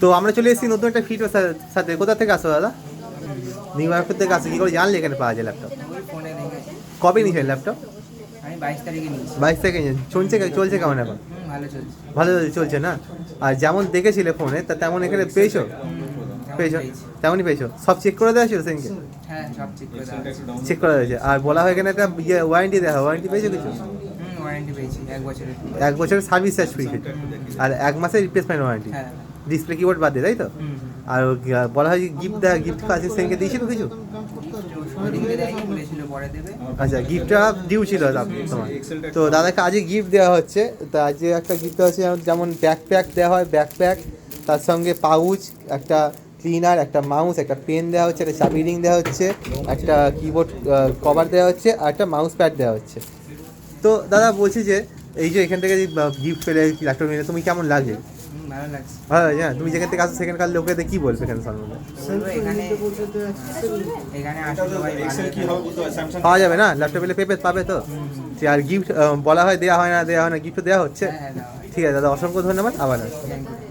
তো আমরা চলে এসেছি নতুন একটা ফিট সাথে। কোথা থেকে আসো দাদা? নিউ মার্কেট থেকে আসো। কী করে জানলে এখানে পাওয়া যায় ল্যাপটপ? ফোনে দেখে কবে নিয়েছেন ল্যাপটপ? আমি 22 তারিখে নিয়েছি। 22 থেকে চলছে কেমন এখন? ভালো চলছে। ভালো চলছে না? আর যেমন দেখেছিলে ফোনে তা তেমন এখানে পেয়েছো? পেয়েছো? তেমনই পেয়েছো? সব চেক করে দেওয়া ছিল সেদিনকে? হ্যাঁ, সব চেক করে দেওয়া আছে। চেক করা হয়েছে। আর বলা হয় এখানে একটা ওয়ারেন্টি দেওয়া হয়, ওয়ারেন্টি পেয়েছো কিছু? ওয়ারেন্টি পেয়েছি 1 বছরের। 1 বছরের সার্ভিস চার্জ ফ্রি কিছু, আর 1 মাসের রিপ্লেসমেন্ট ওয়ারেন্টি, হ্যাঁ। ডিসপ্লে কিবোর্ড বাদ দিয়ে, তাই তো? আর বলা হয় গিফট আছে সেদিনকে দিয়েছিল কিছু? ওদিনকে দেয়নি, বলেছিল পরে দেবে। আচ্ছা, গিফটটা ডিউ ছিল তোমার। তো দাদাকে আজকে গিফট দেওয়া হচ্ছে। তো আজকে একটা গিফট হচ্ছে যেমন ব্যাকপ্যাক দেওয়া হয়, ব্যাকপ্যাক, তার সঙ্গে পাউচ, একটা ক্লিনার, একটা মাউস, একটা পেন দেওয়া হচ্ছে, একটা চাবি রিং দেওয়া হচ্ছে, একটা কিবোর্ড কভার দেওয়া হচ্ছে, আর একটা মাউস প্যাড দেওয়া হচ্ছে। তো দাদা বলছি যে এই যে এখান থেকে গিফট পেলে, ল্যাপটপ নিলে, তুমি কেমন লাগে? ভালো লাগছে। ভালো লাগে না? তুমি যেখান থেকে আসো সেখানকার লোকেদের কী বলবে এখানে সম্বন্ধে? বলবো এখানে আসলে সবাই ভালো। পাওয়া যাবে না ল্যাপটপ পেলে? পাবে তো? আর গিফট বলা হয় দেওয়া হয় না, গিফট দেওয়া হচ্ছে। হ্যাঁ, দাও। ঠিক আছে দাদা, অসংখ্য ধন্যবাদ, আবার আসবো। Thank you.